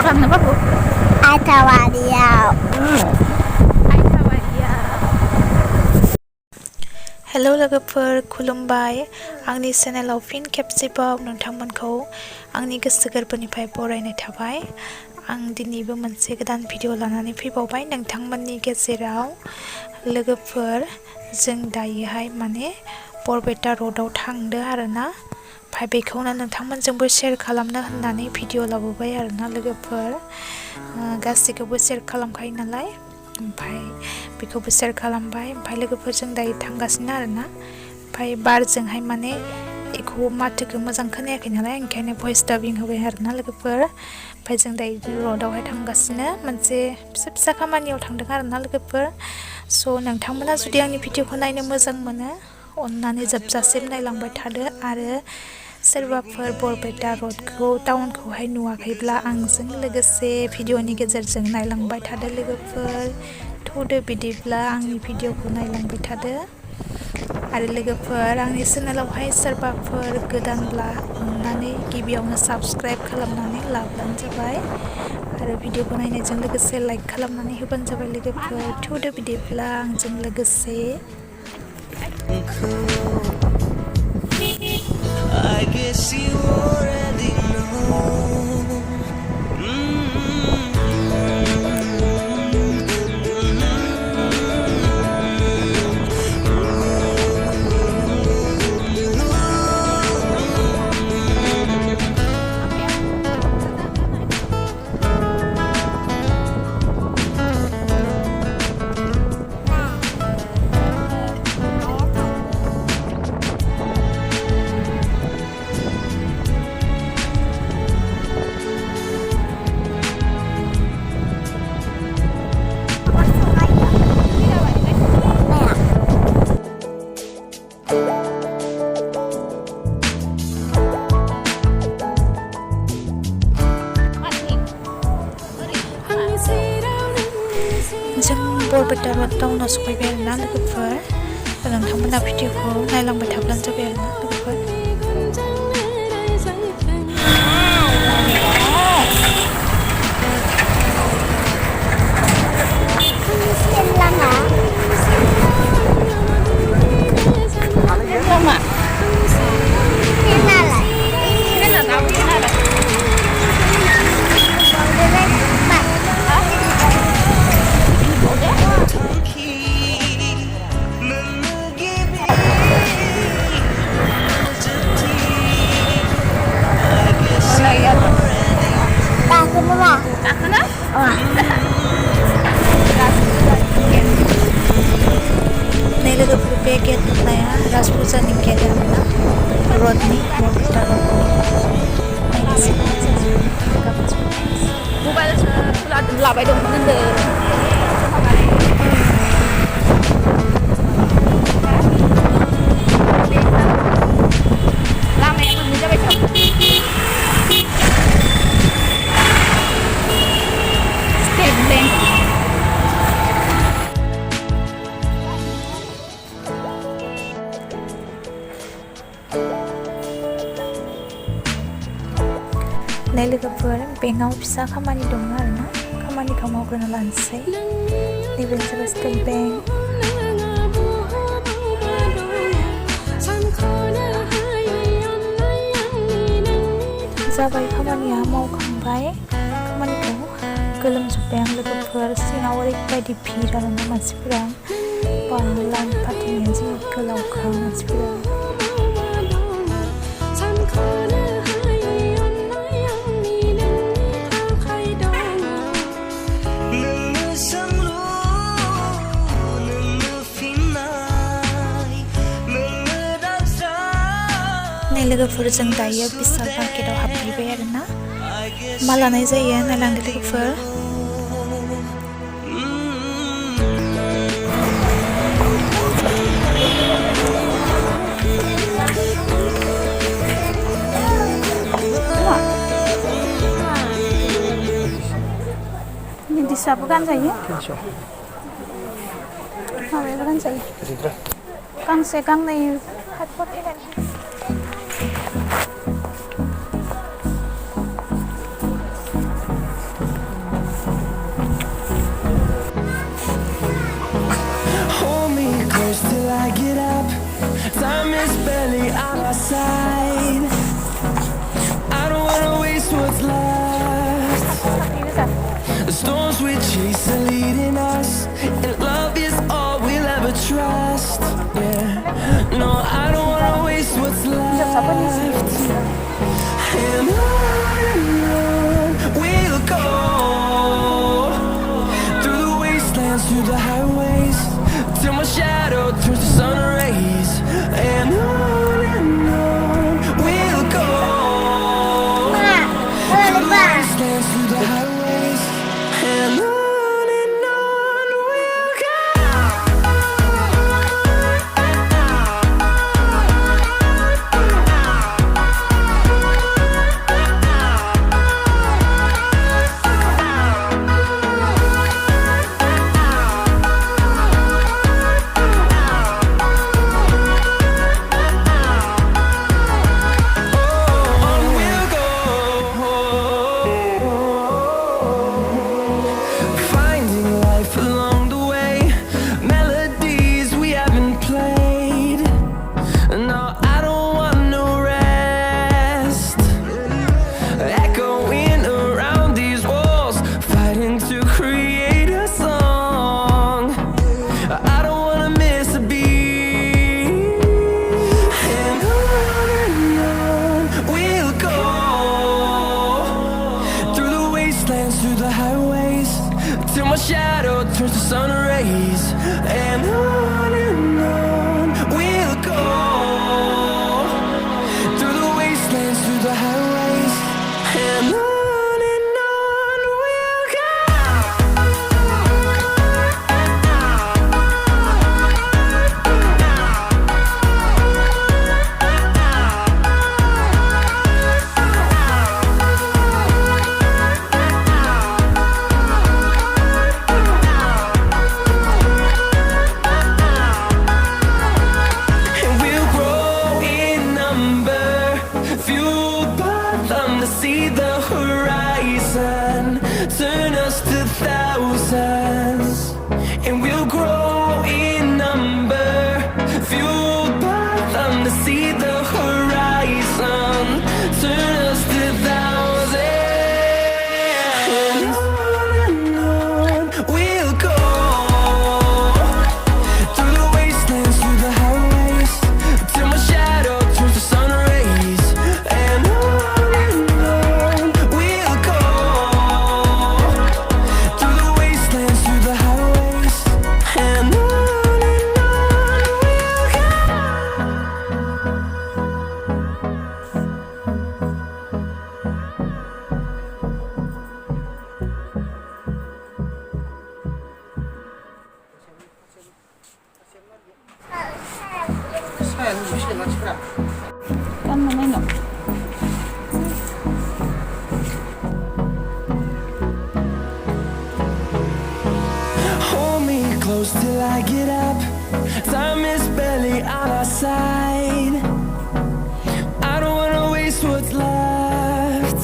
थांनो बाबु आइथावारियाव हेलौ लोगोफोर खुलुमबाय आंनि चेनेलाव फिन खेबसेबाव नोंथांमोनखौ आंनि गोसो गोरबोनिफ्राय बरायनाय थाबाय आं दिनैबो मोनसे गोदान भिडिअ लानानै फैबावबाय नोंथांमोननि गेजेराव लोगोफोर जों दायोहाय माने बरपेटा र'डआव थांदो आरोना ओमफ्राय बेखौनो नोंथांमोनजोंबो शेयार खालामनो होननानै भिडिअ लाबोबाय आरोना लोगोफोर गासैखौबो शेयार खालामखायो नालाय ओमफ्राय बेखौबो शेयार खालामबाय ओमफ्राय लोगोफोरजों दायो थांगासिनो आरोना ओमफ्राय बारजोंहाय माने एखौ माथोखौ मोजां खोनायाखै नालाय ओंखायनो भइस डाबिं होबाय आरोना लोगोफोर ओमफ्राय जों दायो र'डआवहाय थांगासिनो मोनसे फिसा खामानियाव थांदों आरोना लोगोफोर स' नोंथांमोना जुदि आंनि भिडिअखौ नायनो मोजां मोनो अन्नानै जोबजासिम नायलांबाय थादो आरो सोरबाफोर बरपेटा र'डखौ टाउनखौहाय नुवाखैब्ला आंजों लोगोसे भिडिअनि गेजेरजों नायलांबाय थादो लोगोफोर थौदो बिदिब्ला आंनि भिडिअखौ नायलांबाय थादो आरो लोगोफोर आंनि चेनेलावहाय सोरबाफोर गोदानब्ला अन्नानै गिबियावनो साबस्क्राइब खालामनानै लाब्लानो जाबाय आरो भिडिअखौ नायनायजों लोगोसे लाइक खालामनानै होबानो जाबाय लोगोफोर थौदो बिदिब्ला आंजों लोगोसे I guess you already know. जों बरपेटा र'ड टाउनाव सफैबाय आरोना लोगोफोर नोंथांमोना भिडिअखौ नायलांबाय थाब्लानो जाबाय आरोना लोगोफोर Nih लोगोफोर बे गेट नुनाया राजपुजानि गेट आरोना र'डनि बरपेटा र'डनि मबाइल लाबाय दंमोन होनदों लामाया मोननै जाबाय स्टेट बेंक नै लोगोफोर बेंकआव फिसा खामानि दङ आरोना खामानिखौ मावग्रोना लानोसै नैबेनो जाबाय स्टेट बेंक जाबाय खामानिया मावखांबाय खामानिखौ गोलोमजोब्बाय आं लोगोफोर सिङाव ओरैबायदि भिर आरोना मानसिफोरा लाइन फाथिनाया जि गोलावखा मानसिफोरा लोगोफोर जों दायो बिशाल मार्केटआव हाबफैबाय आरोना मा लानाय जायो नायलांदो लोगोफोर दिसाबो गानजायो माबायाबो गानजायो गांसे गांनै side. I don't wanna waste what's left. The storms we chase are leading us, and love is all we'll ever trust. Yeah, no, I don't wanna waste what's left. And on we'll go, through the wastelands, through the highways, till my shadow turns to sun rays. And on we'll go, through the wastelands, through the highways, and on we'll go. Through the highways, till my shadow turns to sun rays. And on we'll go, through the wastelands, through the highways, and on we'll go. See the horizon, turn us to thousands, and we'll grow in number, fueled by them to see the horizon, turn us to thousands. And on we'll go, through the wastelands, through the highways, till my shadow turns to sun rays. And Kan mana no? hold me close till I get up. Time is barely on our side. I don't wanna waste what's left.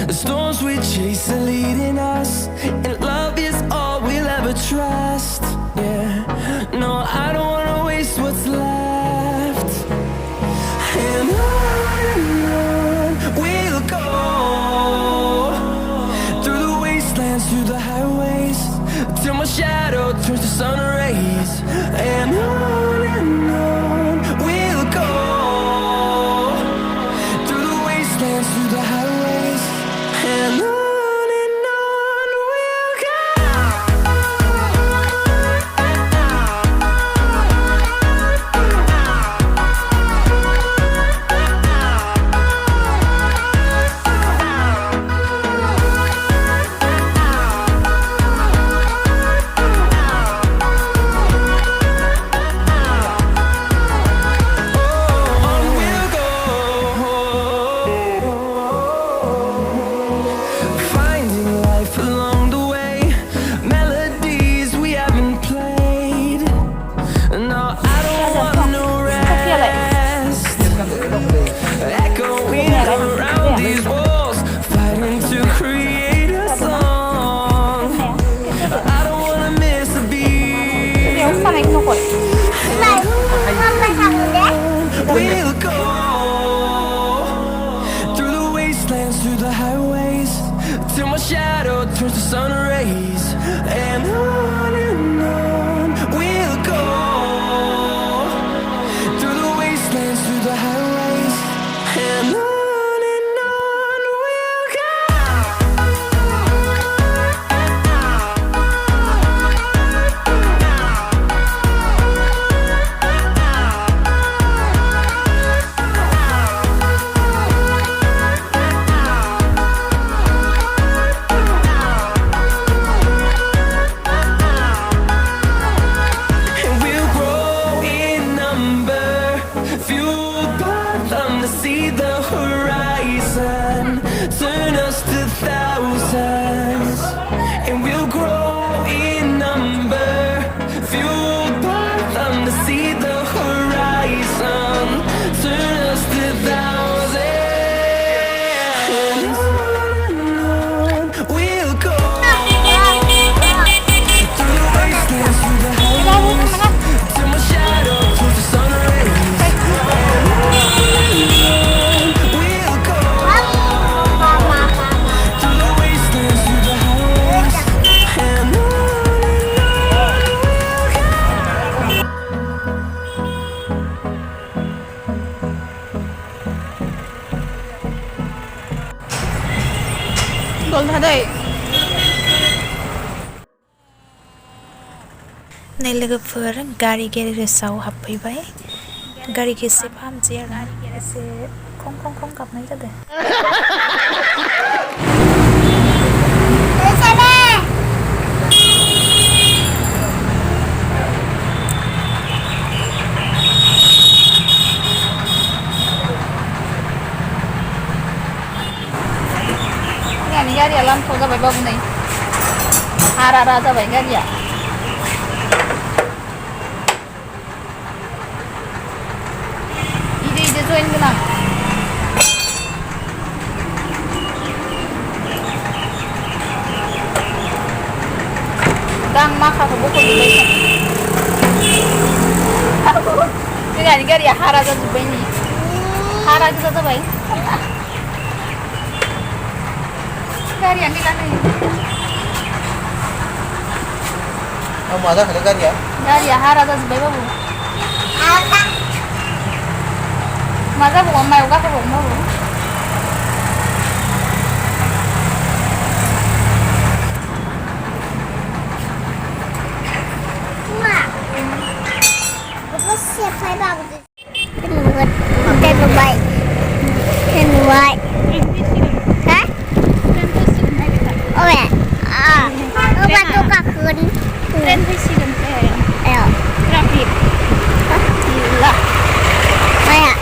The storms we chase are leading us, and love is all we'll ever trust. Yeah, no, I don't wanna waste what's left. And on we'll go, through the wastelands, through the highways, till my shadow turns to sun rays. And on we'll go, through the wastelands, through the highways, and on we'll go. till my shadow turns to sun rays. And on we'll go, through the wastelands, through the highways. And on we'll go. Turn us to thousands, and we'll grow in number, fueled by them to see the horizon. Turn us to thousands, and on we'll go, through the wastelands, through the highways, till my shadow turns to sun rays. नै लोगोफोर गारि गेरेजाव हाबफैबाय गारिखौ एसे फाहामसै आरो एसे खं खं खं गाबनाय जादों Ini garia lampu sampai bau nih. Hara sampai garia. Ide join kenang. Dang maka aku buku di sini. Ini garia hara sampai ini. Hara juga sampai. Garia ni kan ni. Kamu ada kali garia? Garia hara dah sebaik babu. Masa bukan mai uga kau babu. Mak, apa siap saya babu? Kenapa? Kenapa baik? Kenapa? Hah? Oh ya, lupa tukar kun. Tren visi dan tren. Ayo, Grafik. Gila. kayak.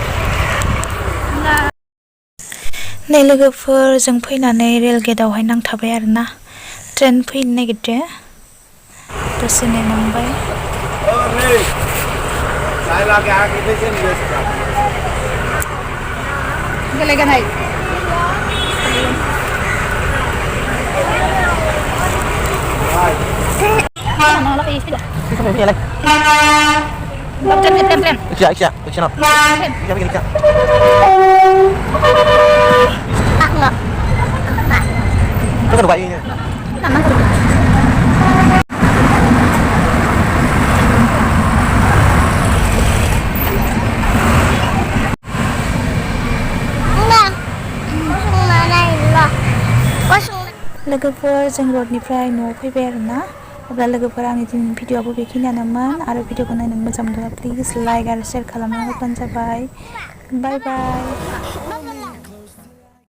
नै लोगोफोर जों फैनानै rail गेटआवहाय नांथाबाय आरोना train फैनो नागिरदो दसे नेनांबाय Gelegan hai. Mana lagi istilah? Ini lagi. Tren. Iya. Sini. Iya, begini kan. Enggak. Itu kan bayinya. Aman. Enggak. Kosong mana ilah? Kosong. लोगोफोर जों रडनिफ्राय न'आव फैबाय आरोना अब्ला लोगोफोर आंनि दिनैनि भिडिअ'आबो बेखिनियानोमोन आरो भिडिअ'खौ नायनो मोजां मोनोब्ला प्लिज लाइक आरो शेयार खालामना होबानो जाबाय बाय बाय